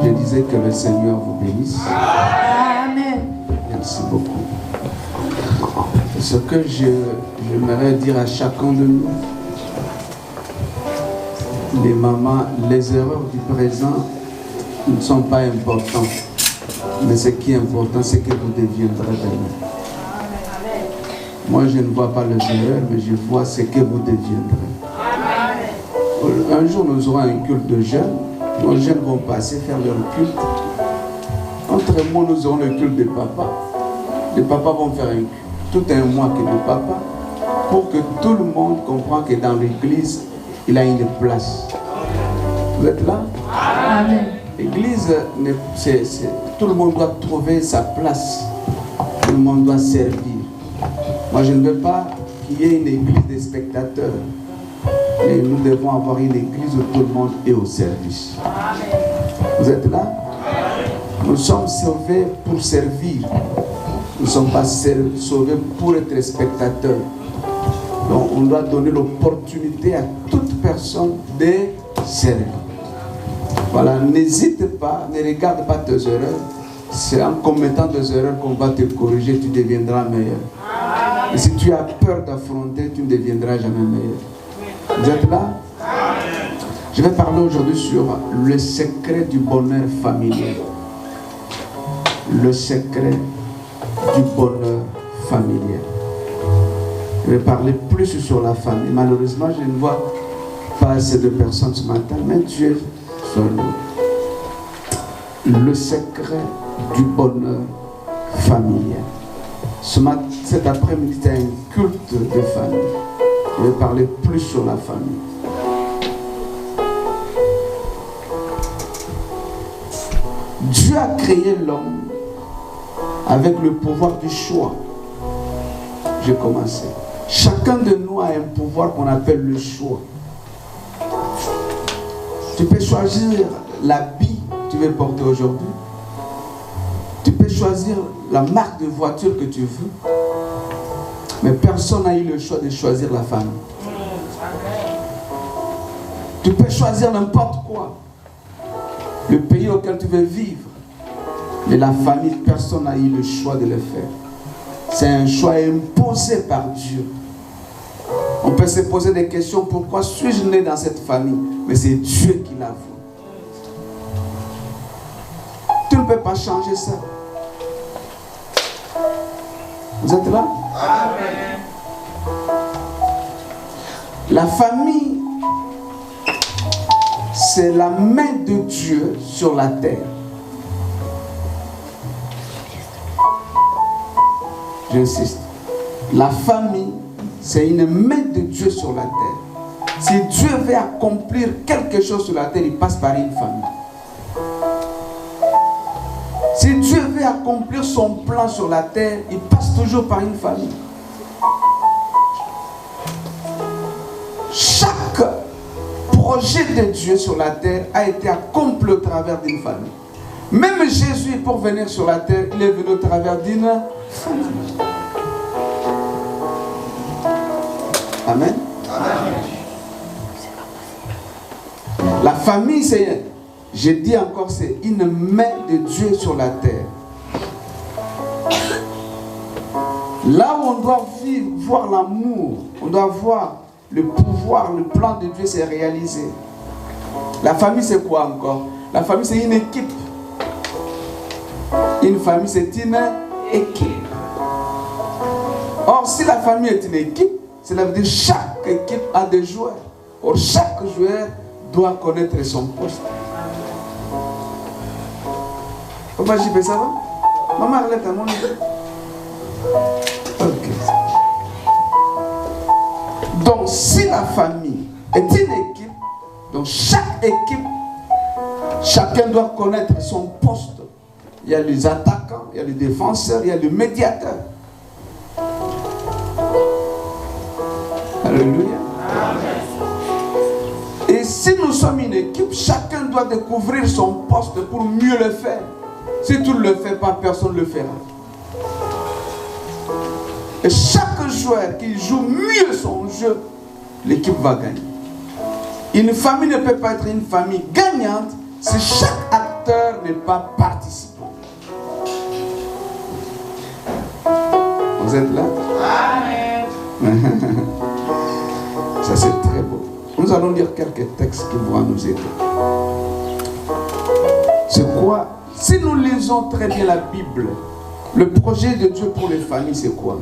Je disais que le Seigneur vous bénisse. Amen. Merci beaucoup. Ce que j'aimerais dire à chacun de nous, les mamans, les erreurs du présent ne sont pas importantes. Mais ce qui est important, c'est que vous deviendrez demain. Moi, je ne vois pas les erreurs, mais je vois ce que vous deviendrez. Un jour, nous aurons un culte de jeunes. Nos jeunes vont passer faire leur culte. Entre moi, nous aurons le culte de papa. Les papas vont faire un culte. Tout un mois que de papa. Pour que tout le monde comprenne que dans l'église, il a une place. Vous êtes là? Amen. L'église, tout le monde doit trouver sa place. Tout le monde doit servir. Moi, je ne veux pas qu'il y ait une église des spectateurs. Mais nous devons avoir une église où tout le monde est au service. Amen. Vous êtes là? Amen. Nous sommes sauvés pour servir. Nous ne sommes pas sauvés pour être spectateurs. Donc, on doit donner l'opportunité à toute personne de servir. Voilà, n'hésite pas, ne regarde pas tes erreurs. C'est en commettant des erreurs qu'on va te corriger, tu deviendras meilleur. Amen. Et si tu as peur d'affronter, tu ne deviendras jamais meilleur. Vous êtes là? Amen. Je vais parler aujourd'hui sur le secret du bonheur familial. Le secret du bonheur familial. Je vais parler plus sur la famille. Malheureusement, je ne vois pas assez de personnes ce matin, mais Dieu soit loué. Le secret du bonheur familial. Cet après-midi, c'est un culte de famille. Je vais parler plus sur la famille. Dieu a créé l'homme avec le pouvoir du choix. J'ai commencé. Chacun de nous a un pouvoir qu'on appelle le choix. Tu peux choisir l'habit que tu veux porter aujourd'hui. Tu peux choisir la marque de voiture que tu veux. Mais personne n'a eu le choix de choisir la famille. Tu peux choisir n'importe quoi. Le pays auquel tu veux vivre. Mais la famille, personne n'a eu le choix de le faire. C'est un choix imposé par Dieu. On peut se poser des questions. Pourquoi suis-je né dans cette famille? Mais c'est Dieu qui l'a voulu. Tu ne peux pas changer ça. Vous êtes là? Amen. La famille, c'est la main de Dieu sur la terre. J'insiste. La famille, c'est une main de Dieu sur la terre. Si Dieu veut accomplir quelque chose sur la terre, il passe par une famille. Si Dieu veut accomplir son plan sur la terre, il passe toujours par une famille. Chaque projet de Dieu sur la terre a été accompli au travers d'une famille. Même Jésus, pour venir sur la terre, il est venu au travers d'une famille. Amen. Amen. La famille, c'est, je dis encore, c'est une main de Dieu sur la terre. Là où on doit vivre, voir l'amour, on doit voir le pouvoir, le plan de Dieu s'est réalisé. La famille, c'est quoi encore? La famille, c'est une équipe. Une famille, c'est une équipe. Or, si la famille est une équipe, cela veut dire que chaque équipe a des joueurs. Or, chaque joueur doit connaître son poste. Papa, j'y peux, ça va? Maman, relève ta main. Ok. Donc, si la famille est une équipe, donc chaque équipe, chacun doit connaître son poste. il y a les attaquants, il y a les défenseurs, il y a le médiateur. Alléluia. Et si nous sommes une équipe, chacun doit découvrir son poste pour mieux le faire. Si tu ne le fais pas, personne ne le fera. Et chaque joueur qui joue mieux son jeu, l'équipe va gagner. Une famille ne peut pas être une famille gagnante si chaque acteur n'est pas participant. Vous êtes là? Amen. Ça c'est très beau. Nous allons lire quelques textes qui vont nous aider. C'est quoi? Si nous lisons très bien la Bible, le projet de Dieu pour les familles, c'est quoi?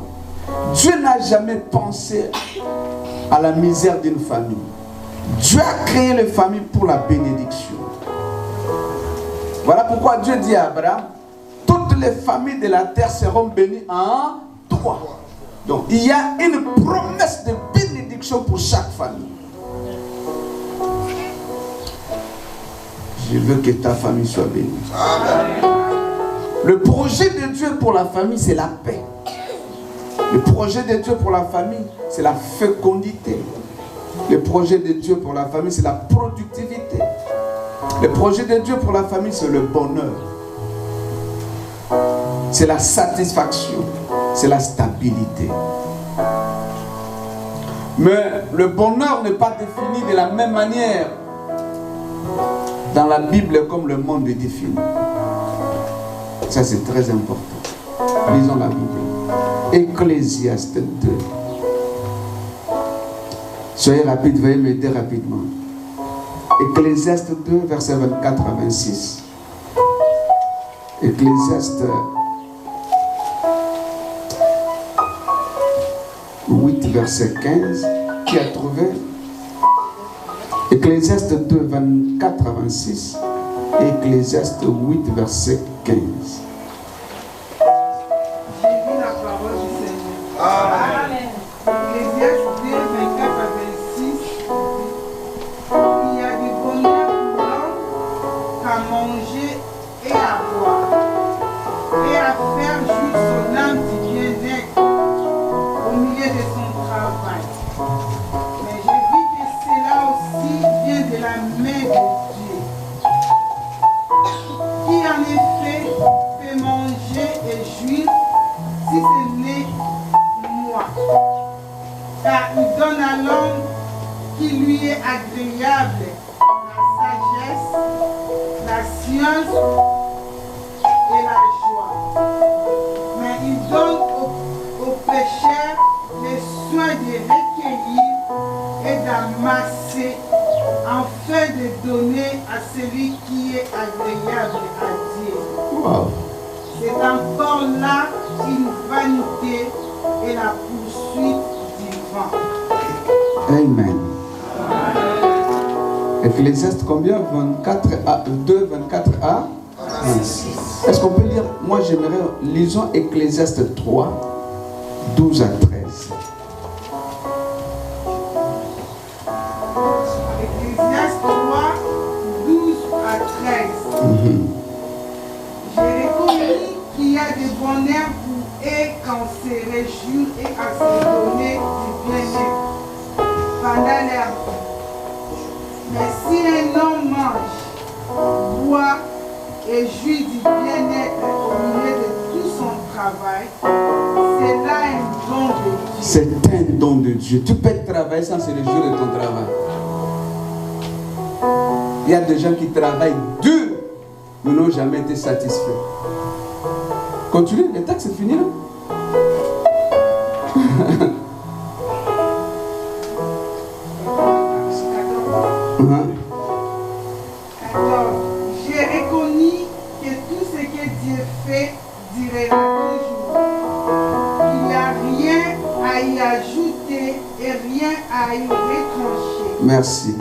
Dieu n'a jamais pensé à la misère d'une famille. Dieu a créé les familles pour la bénédiction. Voilà pourquoi Dieu dit à Abraham, toutes les familles de la terre seront bénies en toi. Donc il y a une promesse de bénédiction pour chaque famille. Je veux que ta famille soit bénie. Amen. Le projet de Dieu pour la famille, c'est la paix. Le projet de Dieu pour la famille, c'est la fécondité. Le projet de Dieu pour la famille, c'est la productivité. Le projet de Dieu pour la famille, c'est le bonheur. C'est la satisfaction. C'est la stabilité. Mais le bonheur n'est pas défini de la même manière dans la Bible comme le monde est défini. Ça c'est très important. Lisons la Bible. Ecclésiaste 2. Soyez rapide, veuillez m'aider rapidement. Ecclésiaste 2, versets 24 à 26. Ecclésiaste 8, verset 15. Qui a trouvé? Ecclésiaste 2, 24 à 26. Et Ecclésiaste 8, verset 15. Amen. Ecclésiaste combien? 24 à 2, 24 à 26. Est-ce qu'on peut lire? Moi j'aimerais, lisons Ecclésiaste 3, 12 à 13. Ecclésiaste 3, 12 à 13. J'ai reconnu qu'il y a des bonheurs pour eux quand se réjouir et à se donner du bien-être pendant leur vie. Mais si un homme mange, boit et jouit du bien-être au milieu de tout son travail, c'est là un don de Dieu. C'est un don de Dieu. Tu peux travailler sans se réjouir de ton travail. Il y a des gens qui travaillent dur, mais n'ont jamais été satisfaits. Continue, le texte est fini là. Alors, j'ai reconnu que tout ce que Dieu fait durera toujours. Il n'y a rien à y ajouter et rien à y retrancher. Merci.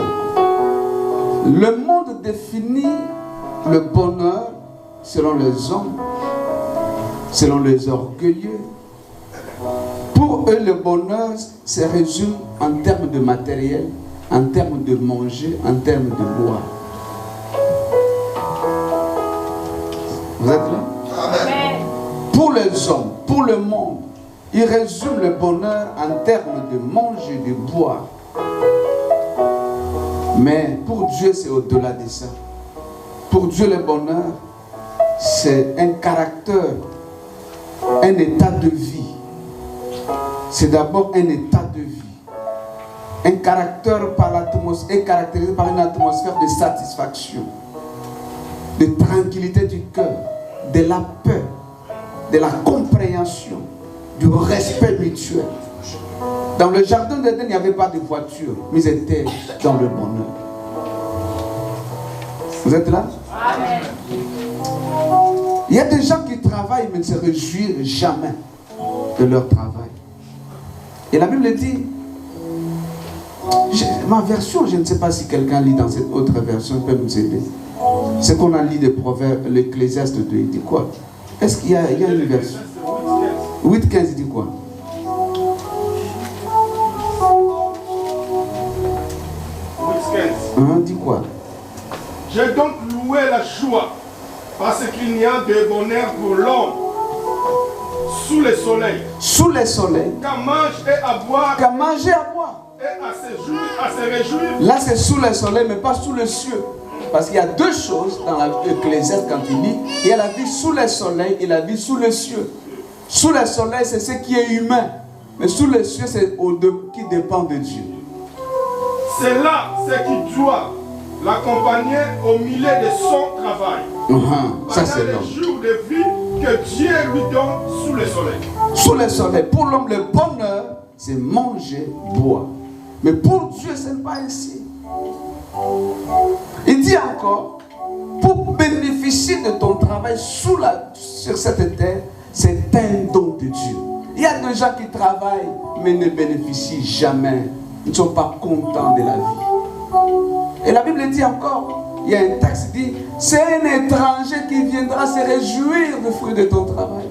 Le monde définit le bonheur selon les hommes, selon les orgueilleux. Pour eux, le bonheur se résume en termes de matériel, en termes de manger, en termes de boire. Vous êtes là? Amen. Pour les hommes, pour le monde, il résume le bonheur en termes de manger, de boire. Mais pour Dieu, c'est au-delà de ça. Pour Dieu, le bonheur, c'est un caractère, un état de vie. C'est d'abord un état de vie. Un caractère est caractérisé par une atmosphère de satisfaction, de tranquillité du cœur, de la paix, de la compréhension, du respect mutuel. Dans le jardin d'Éden, il n'y avait pas de voiture, mais ils étaient dans le bonheur. Vous êtes là? Amen. Il y a des gens qui travaillent mais ne se réjouissent jamais de leur travail. Et la Bible dit, ma version, je ne sais pas si quelqu'un lit dans cette autre version, peut nous aider. C'est qu'on a lu des proverbes, l'Ecclésiaste 2, il dit quoi? Est-ce qu'il y a une version? 8.15, il dit quoi? Dit quoi? J'ai donc loué la joie, parce qu'il n'y a de bonheur pour l'homme sous le soleil. Sous le soleil. Qu'à manger et à boire. Qu'à manger et à boire. Et à se réjouir. Là c'est sous le soleil, mais pas sous le cieux. Parce qu'il y a deux choses dans l'Ecclésiaste quand il lit. Il y a la vie sous le soleil et la vie sous le cieux. Sous le soleil, c'est ce qui est humain. Mais sous le cieux, c'est qui dépend de Dieu. C'est là ce qui doit l'accompagner au milieu de son travail. Ça c'est l'homme. Pendant les jours de vie que Dieu lui donne sous le soleil. Sous le soleil. Pour l'homme, le bonheur, c'est manger, boire. Mais pour Dieu, ce n'est pas ainsi. Il dit encore, pour bénéficier de ton travail sur cette terre, c'est un don de Dieu. Il y a des gens qui travaillent, mais ne bénéficient jamais. Ils ne sont pas contents de la vie. Et la Bible dit encore, il y a un texte qui dit, c'est un étranger qui viendra se réjouir du fruit de ton travail.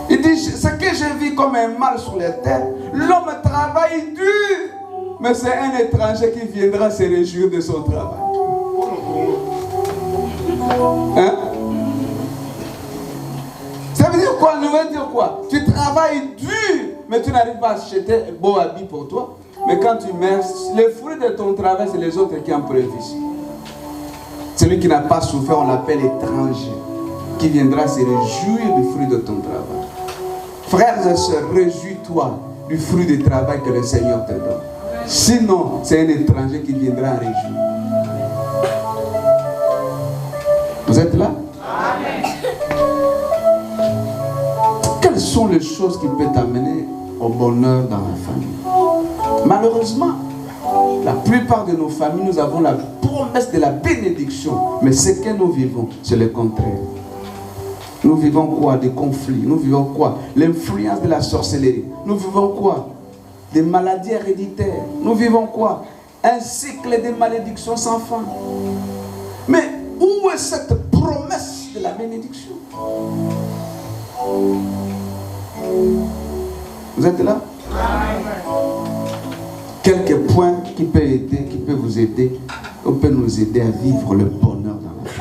Il dit, ce que je vis comme un mal sur la terre, l'homme travaille dur, mais c'est un étranger qui viendra se réjouir de son travail. Hein? Ça veut dire quoi? Ça veut dire quoi? Tu travailles dur, mais tu n'arrives pas à acheter un beau habit pour toi. Mais quand tu meurs, le fruit de ton travail, c'est les autres qui en bénéficient. Celui qui n'a pas souffert, on l'appelle étranger, qui viendra se réjouir du fruit de ton travail. Frères et sœurs, réjouis-toi du fruit du travail que le Seigneur te donne. Sinon, c'est un étranger qui viendra en réjouir. Vous êtes là? Amen. Quelles sont les choses qui peuvent t'amener au bonheur dans la famille? Malheureusement, la plupart de nos familles, nous avons la promesse de la bénédiction. Mais ce que nous vivons, c'est le contraire. Nous vivons quoi? Des conflits. Nous vivons quoi? L'influence de la sorcellerie. Nous vivons quoi? Des maladies héréditaires. Nous vivons quoi? Un cycle de malédictions sans fin. Mais où est cette promesse de la bénédiction? Vous êtes là? Quelques points qui peuvent vous aider, qui peuvent nous aider à vivre le bonheur dans la vie.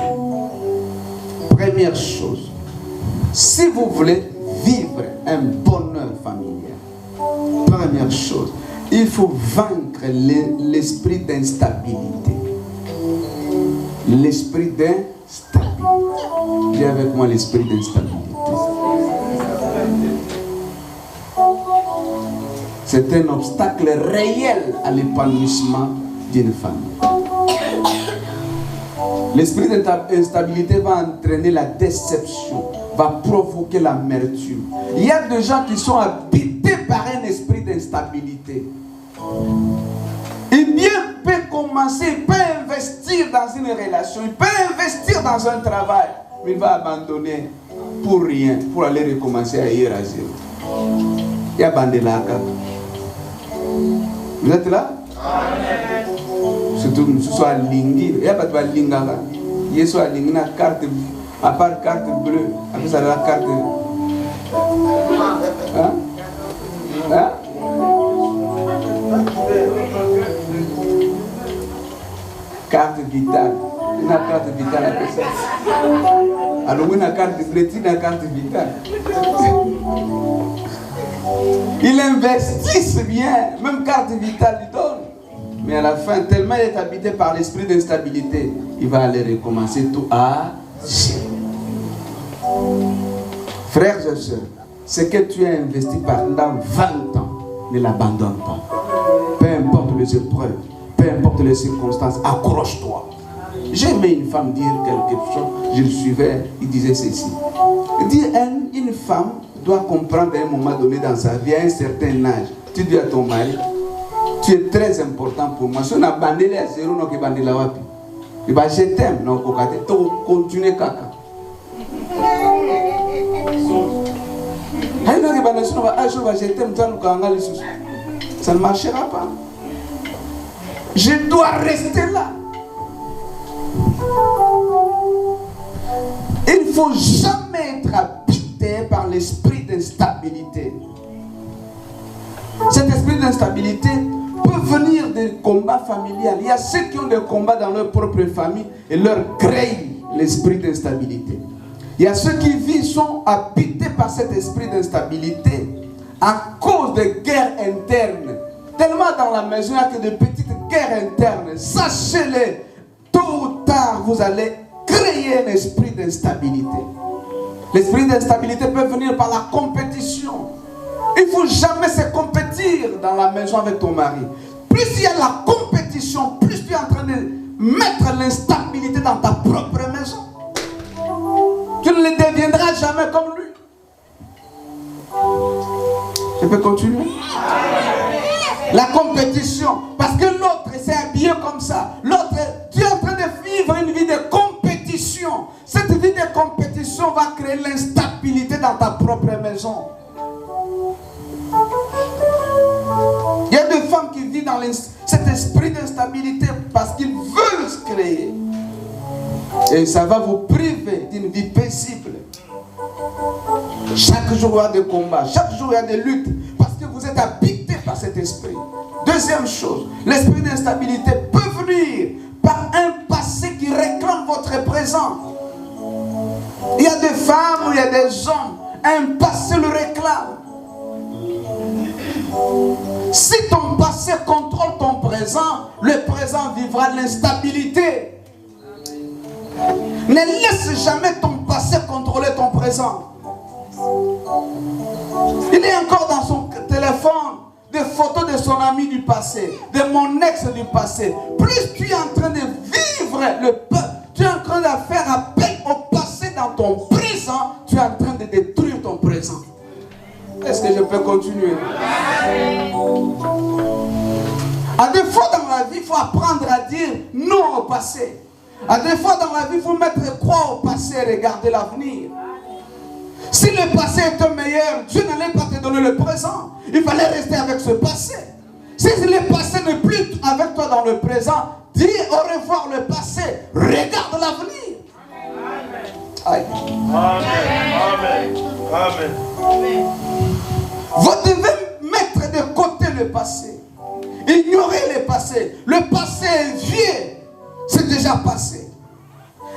Première chose, si vous voulez vivre un bonheur familial, première chose, il faut vaincre l'esprit d'instabilité. L'esprit d'instabilité. Viens avec moi l'esprit d'instabilité. C'est un obstacle réel à l'épanouissement d'une famille. L'esprit d'instabilité va entraîner la déception, va provoquer l'amertume. Il y a des gens qui sont habités par un esprit d'instabilité. Il peut commencer, il peut investir dans une relation, il peut investir dans un travail, mais il va abandonner pour rien, pour aller recommencer ailleurs à zéro. Il y a Bandelaka. Vous êtes là? Amen. Surtout, ce soit Lingi. Il y a pas de Lingara. Il y a soit Lingina carte, à part carte bleue, après ça la carte. Hein? Hein? Carte vitale. Une carte vitale après ça. Alors, on a carte de crédit, la carte vitale. Il investit bien, même carte vitale il donne. Mais à la fin, tellement il est habité par l'esprit d'instabilité, il va aller recommencer tout à zéro. Frères et sœurs, ce que tu as investi pendant 20 ans, ne l'abandonne pas. Peu importe les épreuves, peu importe les circonstances, accroche-toi. J'ai aimé une femme dire quelque chose, je le suivais, il disait ceci. Il dit, une femme doit comprendre à un moment donné dans sa vie, à un certain âge, tu dis à ton mari, tu es très important pour moi. Si on a bandé à zéro, on a bandé la wapi. Il va je t'aime, non, tu continues caca. Ça ne marchera pas. Je dois rester là. Il ne faut jamais être habité par l'esprit d'instabilité. Cet esprit d'instabilité peut venir des combats familiales. Il y a ceux qui ont des combats dans leur propre famille et leur créent l'esprit d'instabilité. Il y a ceux qui vivent, sont habités par cet esprit d'instabilité à cause de guerres internes. Tellement dans la maison, il n'y a que de petites guerres internes. Sachez-le, tôt ou tard, vous allez créer un esprit d'instabilité. L'esprit d'instabilité peut venir par la compétition. Il ne faut jamais se compétir dans la maison avec ton mari. Plus il y a la compétition, plus tu es en train de mettre l'instabilité dans ta propre maison. Tu ne le deviendras jamais comme lui. Je peux continuer? La compétition. Parce que l'autre s'est habillé comme ça. L'autre, tu es en train de vivre une vie de compétition. Cette vie de compétition va créer l'instabilité dans ta propre maison. Il y a des femmes qui vivent dans cet esprit d'instabilité parce qu'ils veulent se créer. Et ça va vous priver d'une vie paisible. Chaque jour il y a des combats, chaque jour il y a des luttes, parce que vous êtes habité par cet esprit. Deuxième chose, l'esprit d'instabilité peut venir par un passé qui réclame votre présent. Il y a des femmes, il y a des hommes, un passé le réclame. Si ton passé contrôle ton présent, le présent vivra l'instabilité. Ne laisse jamais ton passé contrôler ton présent. Il est encore dans son téléphone des photos de son ami du passé, de mon ex du passé. Plus tu es en train de vivre tu es en train de faire appel au passé dans ton présent, tu es en train de détruire ton présent. Est-ce que je peux continuer? À des fois dans la vie, il faut apprendre à dire non au passé. À des fois dans la vie, il faut mettre croix au passé et regarder l'avenir. Si le passé était meilleur, Dieu n'allait pas te donner le présent. Il fallait rester avec ce passé. Si le passé n'est plus avec toi dans le présent, dis au revoir le passé. Regarde l'avenir. Amen. Amen. Amen. Amen. Vous devez mettre de côté le passé. Ignorez le passé. Le passé est vieux. C'est déjà passé.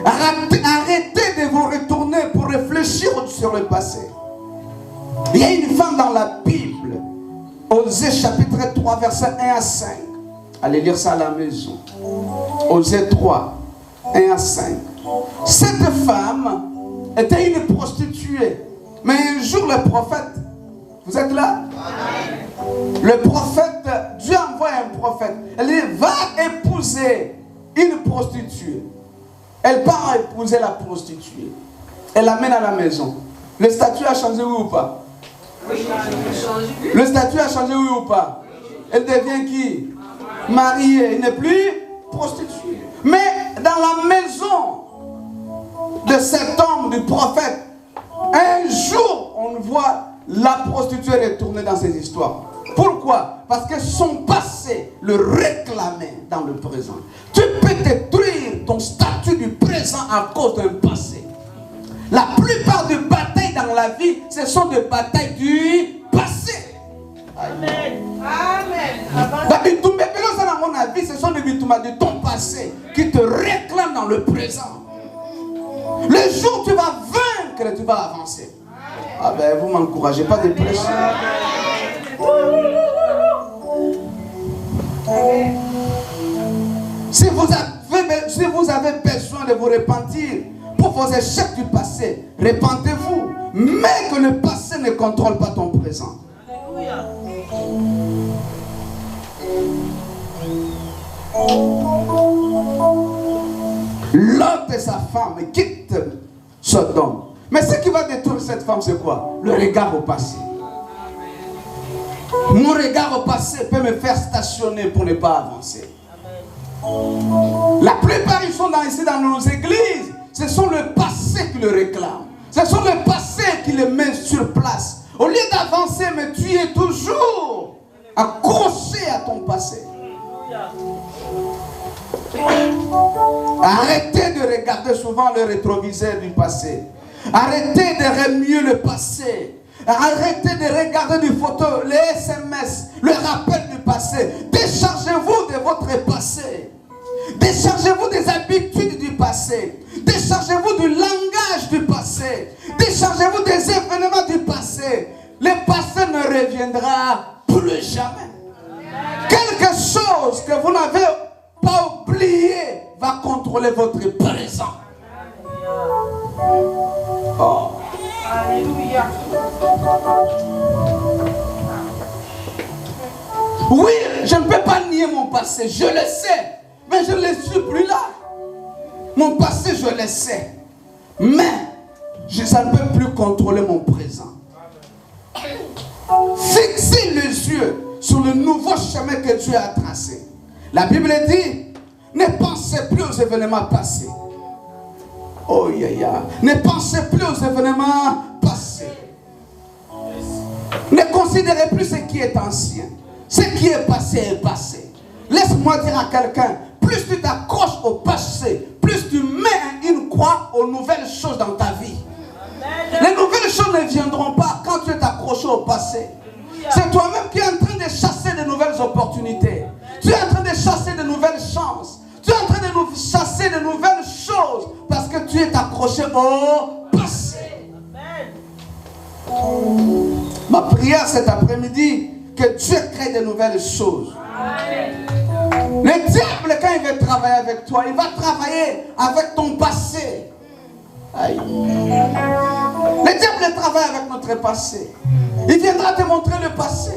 Arrêtez de vous retourner pour réfléchir sur le passé. Il y a une femme dans la Bible, Osée chapitre 3, versets 1 à 5. Allez lire ça à la maison. Osée 3, 1 à 5. Cette femme était une prostituée. Mais un jour le prophète, vous êtes là? Le prophète, Dieu envoie un prophète. Elle dit, va épouser une prostituée. Elle part épouser la prostituée. Elle l'amène à la maison. Le statut a changé, oui ou pas? Oui, le statut a changé, oui ou pas? Elle devient qui? Mariée. Elle n'est plus prostituée. Mais dans la maison de cet homme, du prophète, un jour, on voit la prostituée retourner dans ses histoires. Pourquoi? Parce que son passé le réclamait dans le présent. Tu peux détruire ton statut du présent à cause d'un passé. La plupart des batailles dans la vie, ce sont des batailles du passé. Amen. Amen. À mon avis, ce sont des bitouma de ton passé qui te réclament dans le présent. Le jour où tu vas vaincre, tu vas avancer. Ah ben, vous ne m'encouragez pas de prêcher. Si vous avez besoin de vous repentir pour vos échecs du passé, repentez-vous. Mais que le passé ne contrôle pas ton présent. Lot et sa femme quittent Sodome. Mais ce qui va détruire cette femme, c'est quoi? Le regard au passé. Mon regard au passé peut me faire stationner pour ne pas avancer. La plupart, ils sont ici dans nos églises. Ce sont le passé qui le réclame. Ce sont le passé qui le met sur place. Au lieu d'avancer, mais tu es toujours accroché à ton passé. Arrêtez de regarder souvent le rétroviseur du passé. Arrêtez de remuer le passé. Arrêtez de regarder des photos, les SMS, le rappel du passé. Déchargez-vous de votre passé. Déchargez-vous des habitudes du passé. Déchargez-vous du langage du passé. Déchargez-vous des événements du passé. Le passé ne reviendra plus jamais. Quelque chose que vous n'avez pas oublié va contrôler votre présent. Oh. Alléluia. Oui, je ne peux pas nier mon passé, je le sais, mais je ne le suis plus là. Mon passé, je le sais, mais ça ne peut plus contrôler mon présent. Fixez les yeux sur le nouveau chemin que Dieu a tracé. La Bible dit, ne pensez plus aux événements passés. Oh, ne pensez plus aux événements passés. Ne considérez plus ce qui est ancien. Ce qui est passé est passé. Laisse-moi dire à quelqu'un, plus tu t'accroches au passé, plus tu mets une croix aux nouvelles choses dans ta vie. Les nouvelles choses ne viendront pas quand tu es accroché au passé. C'est toi-même qui es en train de chasser de nouvelles opportunités. Tu es en train de chasser de nouvelles chances. Tu es en train de chasser de nouvelles choses parce que tu es accroché au passé. Ma prière cet après-midi, que Dieu crée de nouvelles choses. Le diable, quand il veut travailler avec toi, il va travailler avec ton passé. Aïe. Le diable travaille avec notre passé. Il viendra te montrer le passé.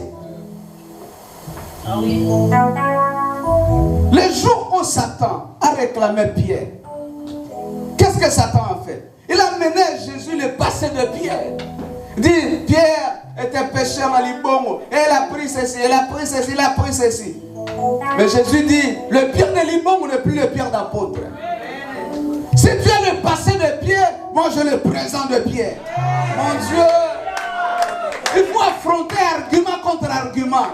Le jour où Satan a réclamé Pierre, qu'est-ce que Satan a fait? Il a mené Jésus le passé de Pierre. Il dit, Pierre était pécheur à Libongo. Et il a pris ceci, il a pris ceci, il a pris ceci. Mais Jésus dit, le Pierre de Libongo n'est plus le Pierre d'apôtre. Si tu as le passé de Pierre, moi je le présent de Pierre. Mon Dieu, il faut affronter argument contre argument.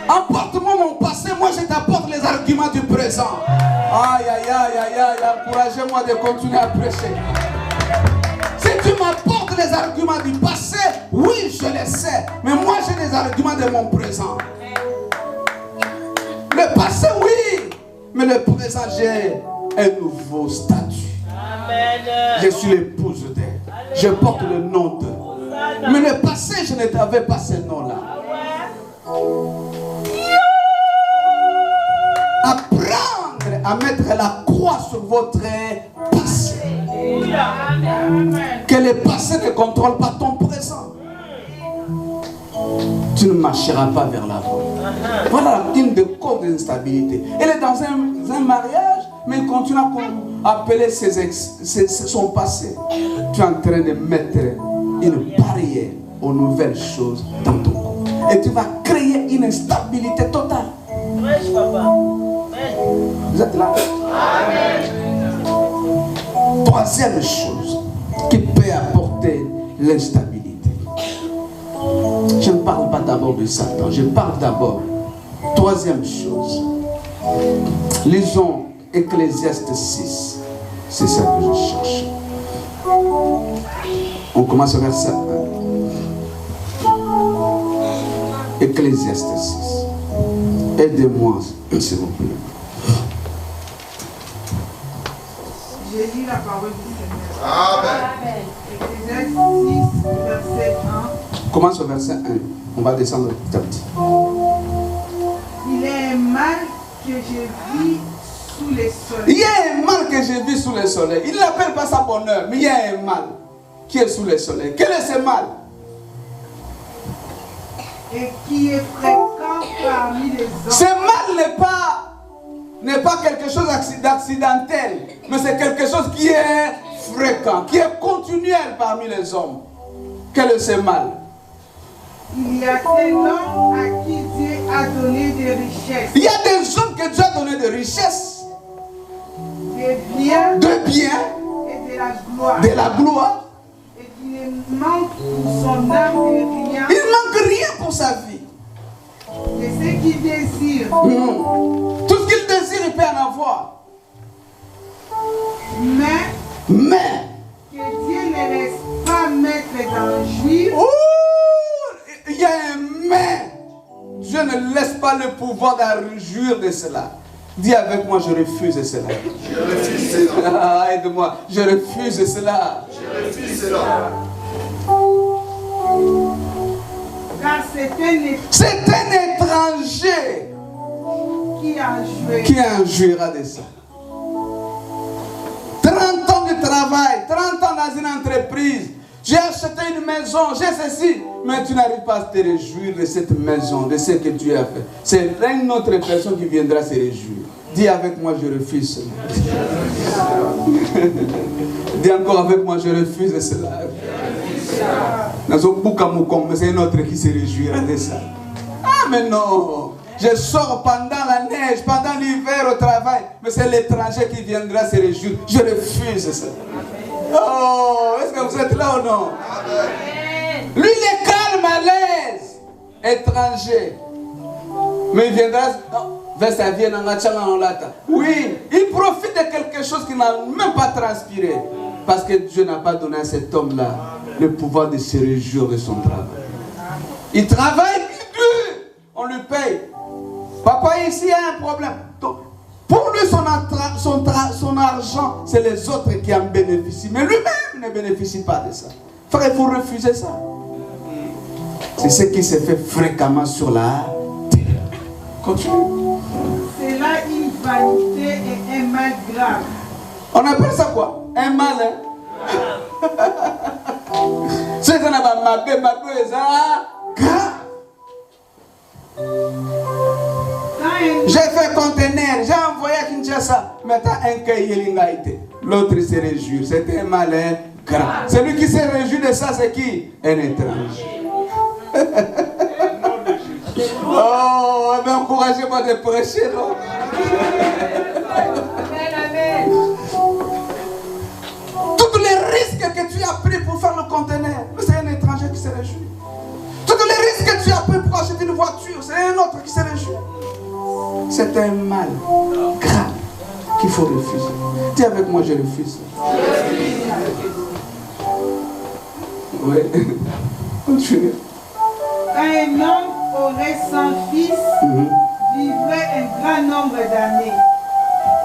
Apporte-moi mon passé, moi je t'apporte les arguments du présent. Aïe, aïe, aïe, aïe, aïe, encouragez-moi de continuer à prêcher. Si tu m'apportes les arguments du passé, oui, je les sais. Mais moi j'ai des arguments de mon présent. Le passé, oui. Mais le présent, j'ai un nouveau statut. Amen. Je suis l'épouse d'elle. Je porte le nom d'eux. Mais le passé, je n'avais pas ce nom-là. Apprendre à mettre la croix sur votre passé. Que le passé ne contrôle pas ton présent. Tu ne marcheras pas vers l'avant. Voilà une des causes d'instabilité. Elle est dans un mariage, mais il continue à appeler son passé. Tu es en train de mettre une barrière aux nouvelles choses dans ton couple. Et tu vas créer une instabilité totale. Vous êtes là? Troisième chose qui peut apporter l'instabilité. Je ne parle pas d'abord de Satan, je parle d'abord. Troisième chose. Lisons Ecclésiaste 6. C'est ça que je cherche. On commence au verset 1. Ecclésiaste 6. Aidez-moi, s'il vous plaît. J'ai lu la parole du Seigneur. Amen. Exode 6, verset 1. Commence au verset 1. On va descendre petit à petit. Il est un mal que j'ai vu sous les soleils. Il y a un mal que j'ai vu sous le soleil. Il n'appelle pas ça bonheur, mais il y a un mal qui est sous le soleil. Quel est ce mal? Et qui est fréquent parmi les hommes. Ce mal n'est pas quelque chose d'accidentel, mais c'est quelque chose qui est fréquent, qui est continuel parmi les hommes. Quel est ce mal? Il y a des hommes à qui Dieu a donné des richesses. Il y a des hommes que Dieu a donné de richesses, Des biens de biens, et de la gloire. de la gloire. Et qui ne manque pour son âme de rien. Il ne manque rien pour sa vie. De ce qu'il désire. Tout ce qu'il désire, il peut en avoir. Mais que Dieu ne laisse pas mettre dans le juif. Il y a un mais. Dieu ne laisse pas le pouvoir d'en jouir de cela. Dis avec moi, je refuse cela. Je refuse cela. Aide-moi, je refuse cela. Je refuse cela. Car c'est un étranger qui en jouira de ça. 30 ans de travail, 30 ans dans une entreprise. J'ai acheté une maison, j'ai ceci. Mais tu n'arrives pas à te réjouir de cette maison, de ce que Dieu a fait. C'est une autre personne qui viendra se réjouir. Dis avec moi, je refuse cela. Dis encore avec moi, je refuse cela. Mais c'est un autre qui se réjouira de ça. Ah mais non. Je sors pendant la neige, pendant l'hiver au travail. Mais c'est l'étranger qui viendra se réjouir. Je refuse ça. Oh, est-ce que vous êtes là ou non? Lui, il est calme, à l'aise. Étranger. Mais il viendra vers sa vie. Oui, il profite de quelque chose qui n'a même pas transpiré. Parce que Dieu n'a pas donné à cet homme-là le pouvoir de se réjouir de son travail. Il travaille dur. On lui paye. Papa, ici, il y a un problème. Donc, pour lui, son argent, c'est les autres qui en bénéficient. Mais lui-même ne bénéficie pas de ça. Frère, il faut refuser ça. C'est ce qui se fait fréquemment sur la terre. Continue. C'est là une vanité et un mal grave. On appelle ça quoi? Un mal, hein? C'est un grave. J'ai fait conteneur, j'ai envoyé à Kinshasa. Maintenant, un cahier. L'autre se réjouit. C'était un malin grave. Celui qui se réjouit de ça, c'est qui? Un étranger. Oh, mais encouragez-moi de prêcher, non? Tous les risques que tu as pris pour faire le conteneur, c'est un étranger qui se réjouit. Tous les risques que tu as pris pour acheter une voiture, c'est un autre qui se réjouit. C'est un mal grave qu'il faut refuser. Dis avec moi, je refuse. Oui. Continue. Quand un homme aurait 100 fils, vivrait un grand nombre d'années,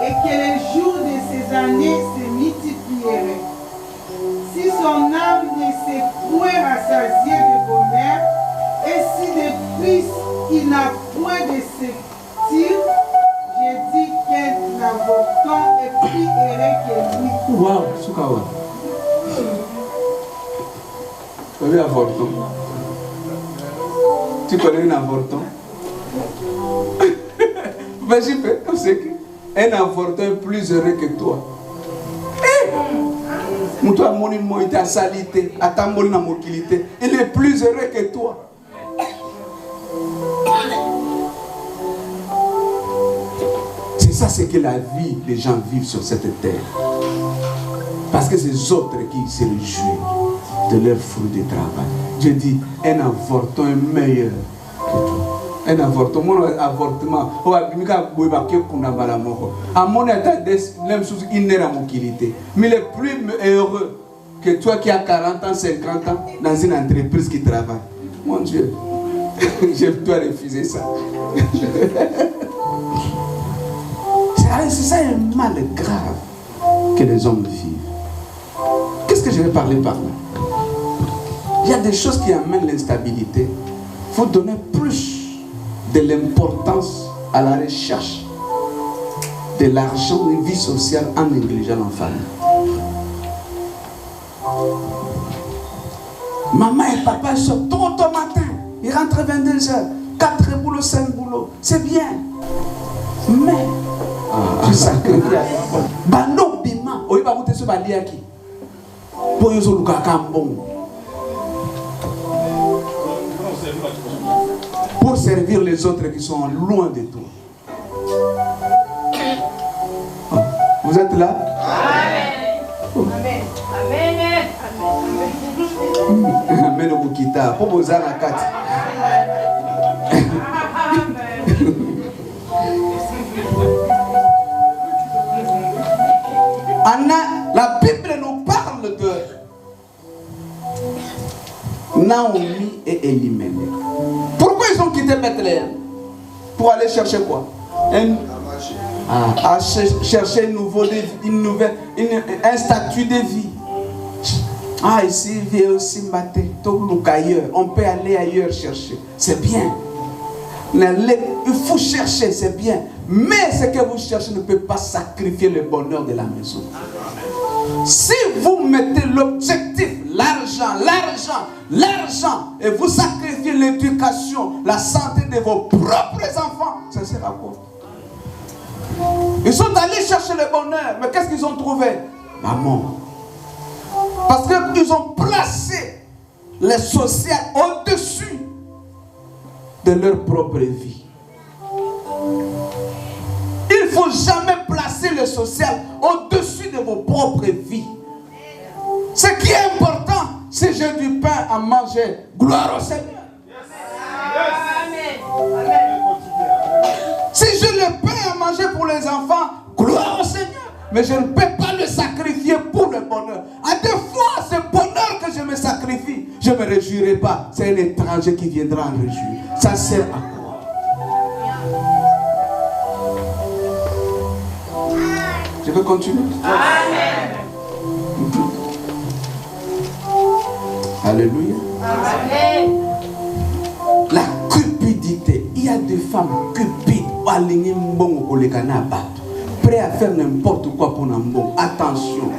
et que les jours de ces années se multiplieraient. Si son âme ne s'est point rassasiée de bonheur, et si de plus il n'a point de septile, je dis qu'un avorton est plus heureux que lui. Waouh, Soukawa. Tu connais un avorton? Tu connais un avorton? Vas-y, tu sais qu'un avorton est plus heureux que toi. Il est plus heureux que toi. C'est ça, c'est que la vie, les gens vivent sur cette terre. Parce que c'est les autres qui se réjouissent de leur fruit de travail. Je dis, un avorton est meilleur que toi. Un avortement, mon avortement, mais il est plus heureux que toi qui as 40 ans, 50 ans dans une entreprise qui travaille. Mon Dieu, je dois refuser ça. C'est ça un mal grave. que les hommes vivent. Qu'est-ce que je vais parler par là? Il y a des choses qui amènent l'instabilité. Il faut donner plus de l'importance à la recherche de l'argent, une vie sociale en négligeant la famille. Maman et papa sortent tôt au matin. Ils rentrent à 22h. 4 boulots, 5 boulots. C'est bien. Mais, tu sacrifies. Bano bima. Oye, ba vous sur baliaki. Pour y aller pour servir les autres qui sont loin de toi. Vous êtes là? Amen. Amen. Amen. Amen. Au Bukita. Pour vous à la carte. Anna, la Bible nous parle de Naomi et Elimelech. Pourquoi ils ont quitté Bethléem? Pour aller chercher quoi? Chercher un statut de vie. Ah, ici, il vient aussi mater. On peut aller ailleurs chercher. C'est bien. Il faut chercher, c'est bien. Mais ce que vous cherchez ne peut pas sacrifier le bonheur de la maison. Si vous mettez l'objectif, l'argent, et vous sacrifiez l'éducation, la santé de vos propres enfants, ça sert à quoi? Ils sont allés chercher le bonheur, mais qu'est-ce qu'ils ont trouvé? Maman. Parce qu'ils ont placé le social au-dessus de leur propre vie. Il ne faut jamais placer le social au-dessus de vos propres vies. Ce qui est important, c'est j'ai du pain à manger. Gloire au Seigneur. Si j'ai le pain à manger pour les enfants, gloire au Seigneur. Mais je ne peux pas le sacrifier pour le bonheur. À deux fois, ce bonheur que je me sacrifie, je ne me réjouirai pas. C'est un étranger qui viendra en réjouir. Ça sert à quoi? Je peux continuer? Amen. Alléluia. Amen. La cupidité. Il y a des femmes cupides. Prêts à faire n'importe quoi pour un bon. Attention.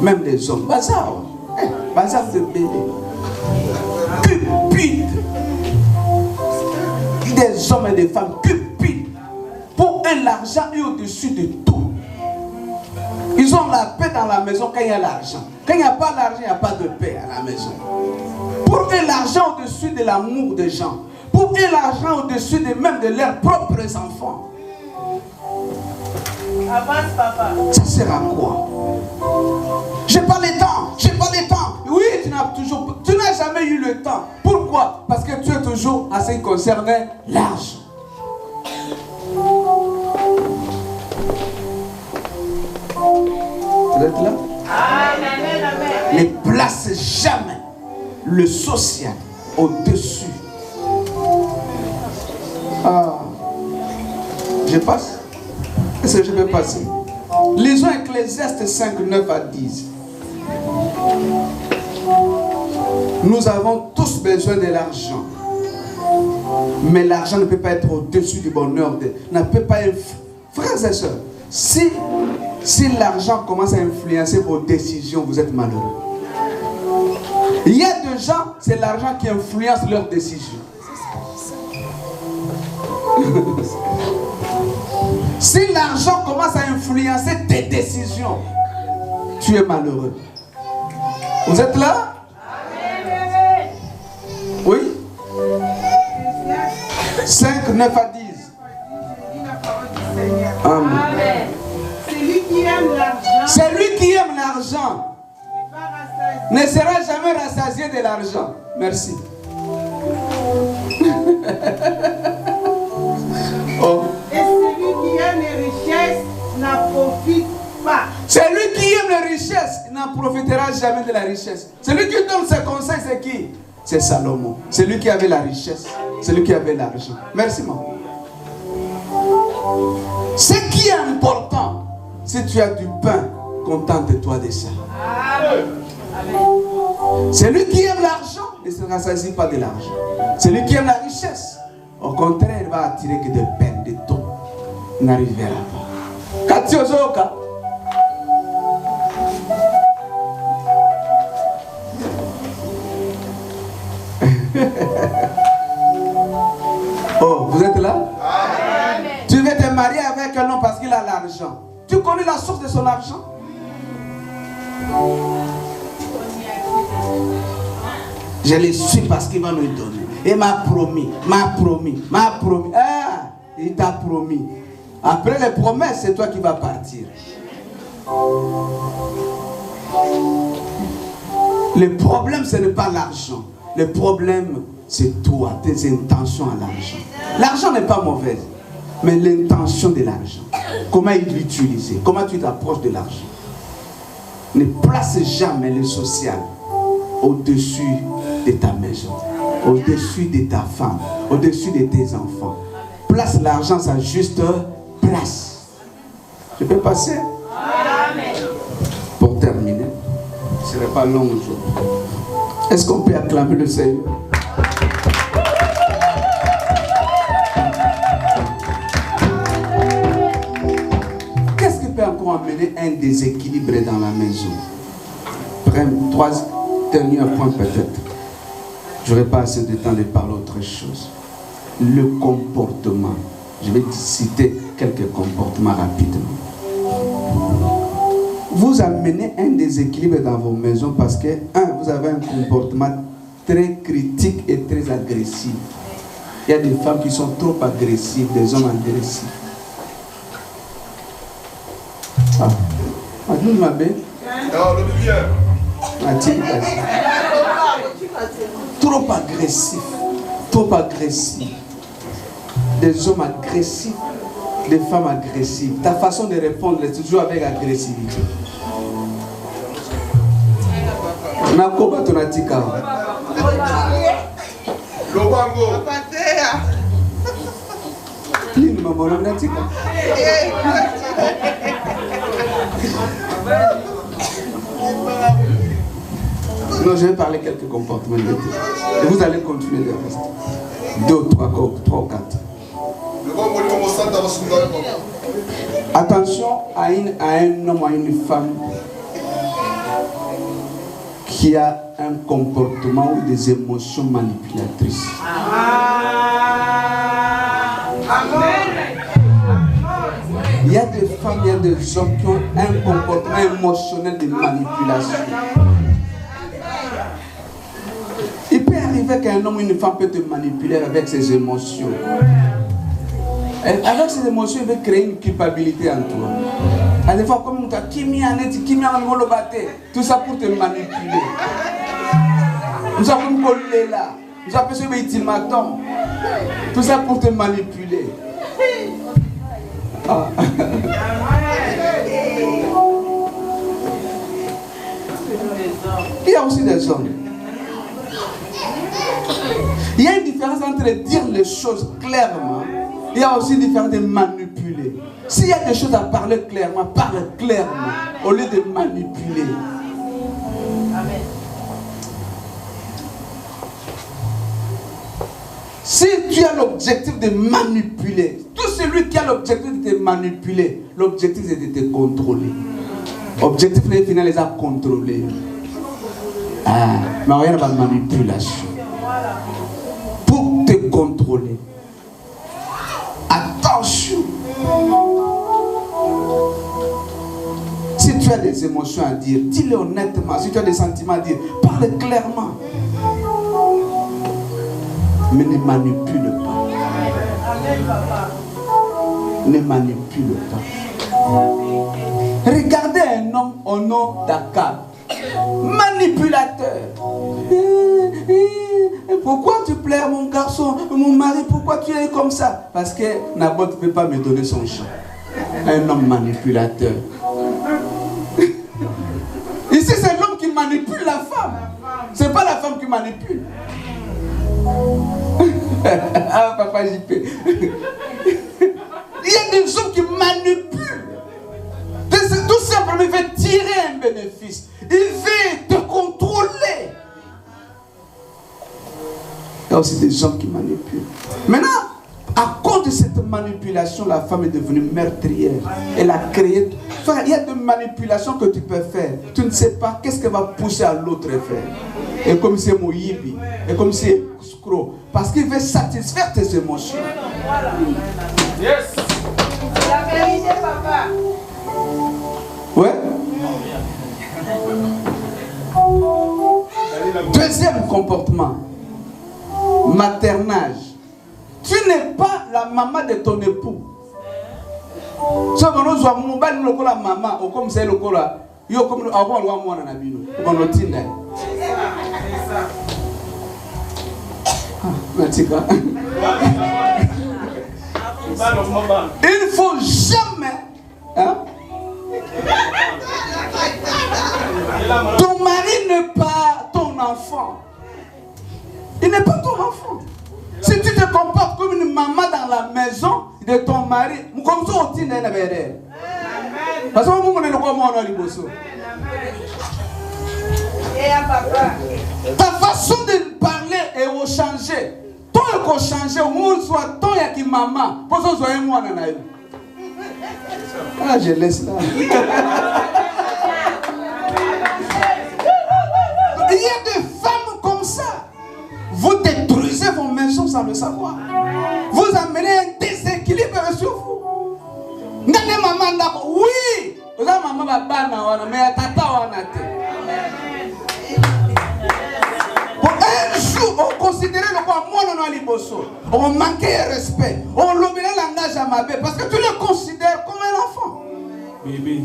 Même les hommes. Bazar. Bazar de bébé. Cupides. Des hommes et des femmes cupides. Pour eux, l'argent est au-dessus de tout. Ils ont la paix dans la maison quand il y a l'argent. Quand il n'y a pas l'argent, il n'y a pas de paix à la maison. Pour eux, l'argent au-dessus de l'amour des gens. Pour eux, l'argent au-dessus de même de leurs propres enfants. Avance, papa. Ça sert à quoi? J'ai pas le temps. J'ai pas le temps. Oui, tu n'as jamais eu le temps. Pourquoi? Parce que tu es toujours à ce qui concerne l'argent. Vous êtes là? Amen, amen. Ne place jamais le social au-dessus. Ah, je passe? Est-ce que je peux passer? Lisons Ecclésiaste 5, 9 à 10. Nous avons tous besoin de l'argent. Mais l'argent ne peut pas être au-dessus du bonheur. Ne peut pas être... Frères et sœurs, si l'argent commence à influencer vos décisions, vous êtes malheureux. Il y a des gens, c'est l'argent qui influence leurs décisions. Si l'argent commence à influencer tes décisions, tu es malheureux. Vous êtes là? Oui? 5, 9 à 10. Amen. Celui qui aime l'argent ne sera jamais rassasié de l'argent. Merci. Oh. Et celui qui aime les richesses n'en profite pas. Celui qui aime les richesses n'en profitera jamais de la richesse. Celui qui donne ses conseils, c'est qui? C'est Salomon. Celui qui avait la richesse. Celui qui avait l'argent. Merci, maman. Ce qui est important, si tu as du pain contente-toi de ça. Celui qui aime l'argent ne se rassasie pas de l'argent. Celui qui aime la richesse, au contraire, il va attirer que de peine, de taux. Il n'arrivera pas. Katiozoka. Oh, vous êtes là? Amen. Tu veux te marier avec un homme parce qu'il a l'argent. Tu connais la source de son argent? Je le suis parce qu'il va me donner. Il m'a promis. Ah, il t'a promis. Après les promesses, c'est toi qui vas partir. Le problème, ce n'est pas l'argent. Le problème, c'est toi, tes intentions à l'argent. L'argent n'est pas mauvais, mais l'intention de l'argent. Comment il l'utiliser? Comment tu t'approches de l'argent? Ne place jamais le social au-dessus de ta maison, au-dessus de ta femme, au-dessus de tes enfants. Place l'argent à sa juste place. Je peux passer? Amen. Pour terminer, ce n'est pas long aujourd'hui. Est-ce qu'on peut acclamer le Seigneur? Qu'est-ce qui peut encore amener un déséquilibre dans la maison? Trois derniers points peut-être. Je n'aurai pas assez de temps de parler autre chose. Le comportement. Je vais citer quelques comportements rapidement. Vous amenez un déséquilibre dans vos maisons parce que, vous avez un comportement très critique et très agressif. Il y a des femmes qui sont trop agressives, des hommes agressifs. Nous m'avez. Trop agressif. Trop agressif. Des hommes agressifs, des femmes agressives. Ta façon de répondre est toujours avec agressivité. Nakoba tonatika. Lobango. Lini maman natika. Non, je vais parler quelques comportements. Et vous allez continuer le reste. 2, 3, 4. Attention à un homme, à une femme qui a un comportement ou des émotions manipulatrices. Il y a des femmes, il y a des hommes qui ont un comportement émotionnel de manipulation. Il peut arriver qu'un homme ou une femme peut te manipuler avec ses émotions. Et avec ces émotions, il veut créer une culpabilité en toi. À des fois, comme tout ça pour te manipuler. Nous avons collé là. Nous avons fait ce ultimatum. Tout ça pour te manipuler. Ah. Il y a aussi des hommes. Il y a une différence entre dire les choses clairement. Il y a aussi une différence de manipuler. S'il y a des choses à parler clairement, parle clairement au lieu de manipuler. Amen. Si tu as l'objectif de manipuler, tout celui qui a l'objectif de te manipuler, l'objectif c'est de te contrôler. L'objectif final est à contrôler. Mais rien de manipulation. Pour te contrôler. Attention. Si tu as des émotions à dire, dis-le honnêtement. Si tu as des sentiments à dire, parle clairement. Mais ne manipule pas. Ne manipule pas. Regardez un homme au nom d'Akab. Manipulateur. Pourquoi tu plais mon garçon, mon mari, pourquoi tu es comme ça? Parce que Naboth ne peut pas me donner son champ. Un homme manipulateur. Ici c'est l'homme qui manipule la femme. C'est pas la femme qui manipule. Ah papa JP. Il y a des hommes qui manipulent. Tout simplement il veut tirer bénéfice. Il veut te contrôler. Il y a aussi des gens qui manipulent. Maintenant, à cause de cette manipulation, la femme est devenue meurtrière. Elle a créé... Enfin, il y a des manipulations que tu peux faire. Tu ne sais pas qu'est-ce qu'elle va pousser à l'autre à faire. Et comme c'est Moïbi, et comme c'est Scro. Parce qu'il veut satisfaire tes émotions. Yes. La vérité, papa. Ouais. Deuxième comportement. Maternage. Tu n'es pas la maman de ton époux. Si on a la maman, ou comme c'est le cola, il y a comme avant le mois na bino. On a tinda. Il ne faut jamais, hein? Ton mari n'est pas ton enfant. Il n'est pas ton enfant. Si tu te comportes comme une maman dans la maison de ton mari, comme ça, on tient à la verre. Parce que nous, on est le roi, on est le bosso. Ta façon de parler est changée. Tant qu'on change, au moins soit tant qu'il y a maman, pour ça, soit moi, on a eu. Ah, je laisse là. Il y a des femmes comme ça. Vous détruisez vos maisons sans le savoir. Vous amenez un déséquilibre sur vous. N'allez maman d'accord. Oui. Vous avez maman babana mais tata wanate. Pour un jour, on considérait le quoi moi non liboso. On manquait de respect. On l'obéit le langage à ma belle parce que tu le considères comme un enfant. Bébé.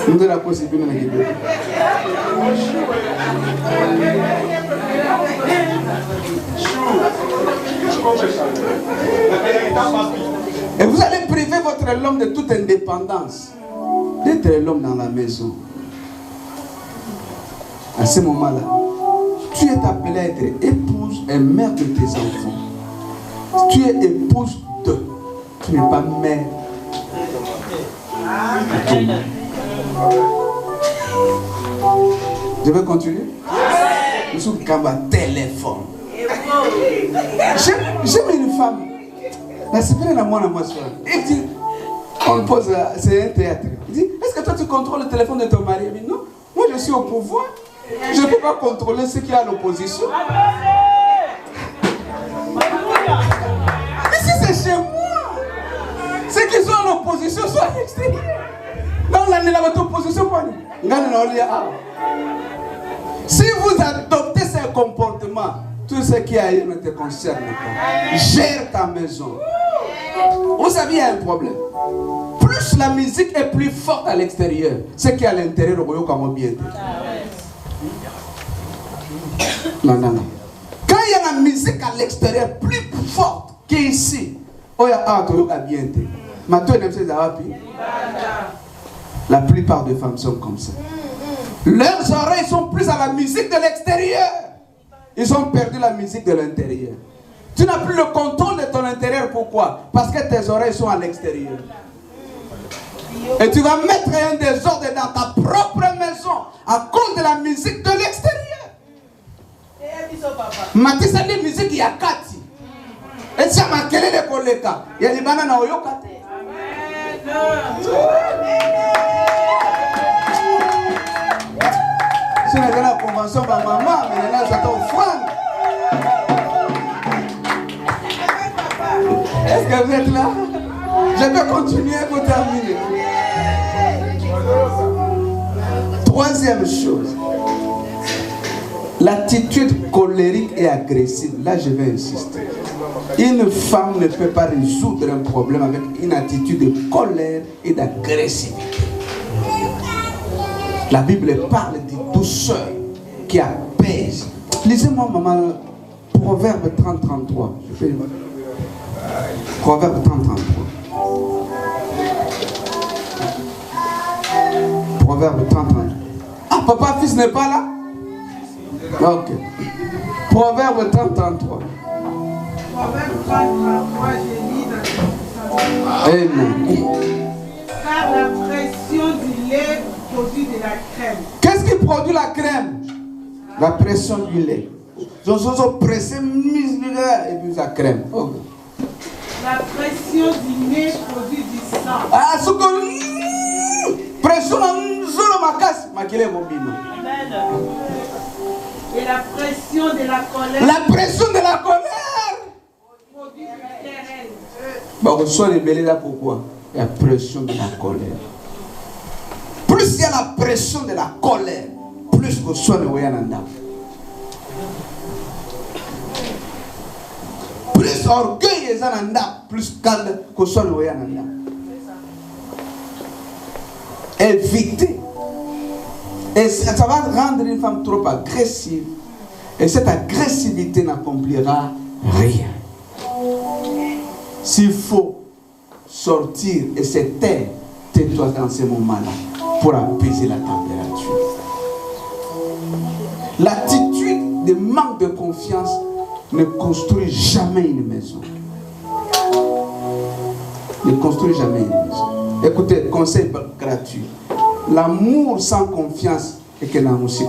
Nous de la possibilité de la et vous allez priver votre homme de toute indépendance, d'être l'homme dans la maison. À ce moment-là, tu es appelé à être épouse et mère de tes enfants. Tu es épouse de. Tu n'es pas mère. Je vais continuer. Nous sommes comme un téléphone. J'aime une femme. La semaine à moi, il dit, on pose, c'est un théâtre. Il dit, est-ce que toi tu contrôles le téléphone de ton mari? Il dit, non, moi je suis au pouvoir. Je ne peux pas contrôler ce qu'il y a à l'opposition. Mais si c'est chez moi, ceux qui sont à l'opposition sont à l'extérieur. Dans l'année, la votre opposition, si vous adoptez ces comportements, tout ce qui ailleurs ne te concerne pas. Gère ta maison. Vous savez, il y a un problème. Plus la musique est plus forte à l'extérieur, ce qui est à l'intérieur, vous voyez comment bien. Non. Quand il y a la musique à l'extérieur plus forte qu'ici, la plupart des femmes sont comme ça. Leurs oreilles sont plus à la musique de l'extérieur. Ils ont perdu la musique de l'intérieur. Tu n'as plus le contrôle de ton intérieur. Pourquoi? Parce que tes oreilles sont à l'extérieur. Et tu vas mettre un désordre dans ta propre maison à cause de la musique de l'extérieur. Matissa dit musique, il y a Kati. Et si ma quelle est le collègue? Il y a des bananes au Yokate. Si on a la convention de ma maman, mais là, j'attends au foin. Est-ce que vous êtes là? Je vais continuer pour terminer. Troisième chose, l'attitude colérique et agressive. Là, je vais insister. Une femme ne peut pas résoudre un problème avec une attitude de colère et d'agressivité. La Bible parle de douceur qui apaise. Lisez-moi, maman, Proverbe 30-33. Proverbe 30-33. Proverbe 30-33. Ah, papa, fils n'est pas là? Ok. Proverbe 30-33. Proverbe 30-33, j'ai lu dans le Amen. Car la pression du lait produit de la crème. Qu'est-ce qui produit la crème? La pression du lait. Ils sont pressés, et puis la crème. Okay. La pression du nez produit du sang. Ah, ce que pression solo ma casse, ma kile mobile. Et la pression de la colère. La pression de la colère Produit du terrain. Bon, on soit rebellé là pourquoi? La pression de la colère. Plus il y a la pression de la colère, plus on soit le Wayananda. Plus orgueil est ananda, plus calme qu'on soit le Wayananda. Éviter. Et ça va rendre une femme trop agressive. Et cette agressivité n'accomplira rien. S'il faut sortir et se taire, tais-toi dans ces moments-là pour apaiser la température. L'attitude de manque de confiance ne construit jamais une maison. Ne construit jamais une maison. Écoutez, conseil gratuit. L'amour sans confiance est que la musique.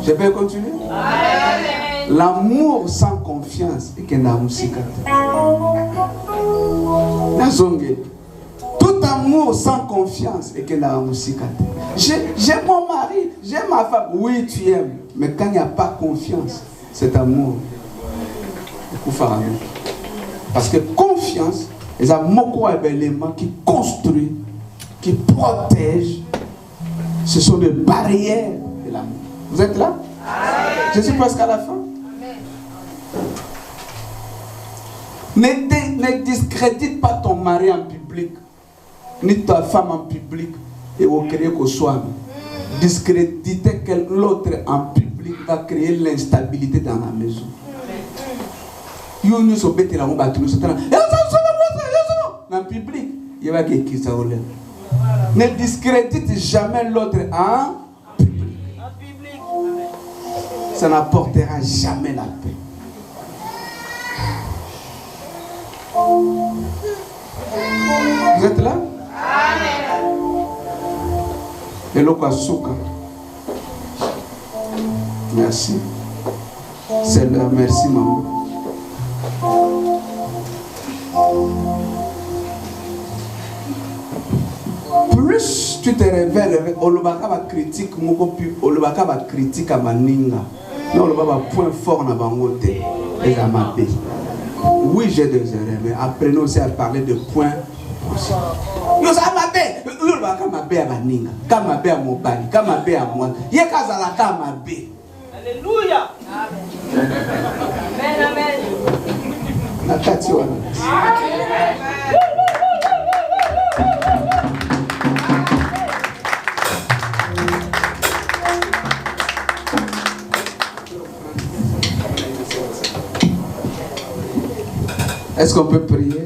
Je peux continuer? L'amour sans confiance est que la musique. Tout amour sans confiance est que la musique. J'aime mon mari, j'aime ma femme. Oui, tu aimes. Mais quand il n'y a pas confiance, cet amour est pour faire. Parce que confiance, c'est un élément qui construit, qui protège. Ce sont des barrières de l'amour. Vous êtes là? Je suis presque à la fin. Ne discrédite pas ton mari en public, ni ta femme en public, et au créer qu'au soit. Discréditer l'autre en public va créer l'instabilité dans la maison. En public, il va qui ça. Ne discrédite jamais l'autre en public. Ça n'apportera jamais la paix. Vous êtes là? Et l'Okwasuka. Merci. C'est là, merci maman. Plus tu te révèles, Olobaka va critique, Olobaka va critique à Maninga. Non, Olobaka va point fort dans Bangote et à ma paix. Oui, j'ai des erreurs, mais apprenons aussi à parler de points positifs. Nous avons ma paix. Nous avons ma paix à Maninga, ma paix à Mobali, ma paix à moi. Yekazala ma paix. Alléluia. Amen. Amen. Est-ce qu'on peut prier?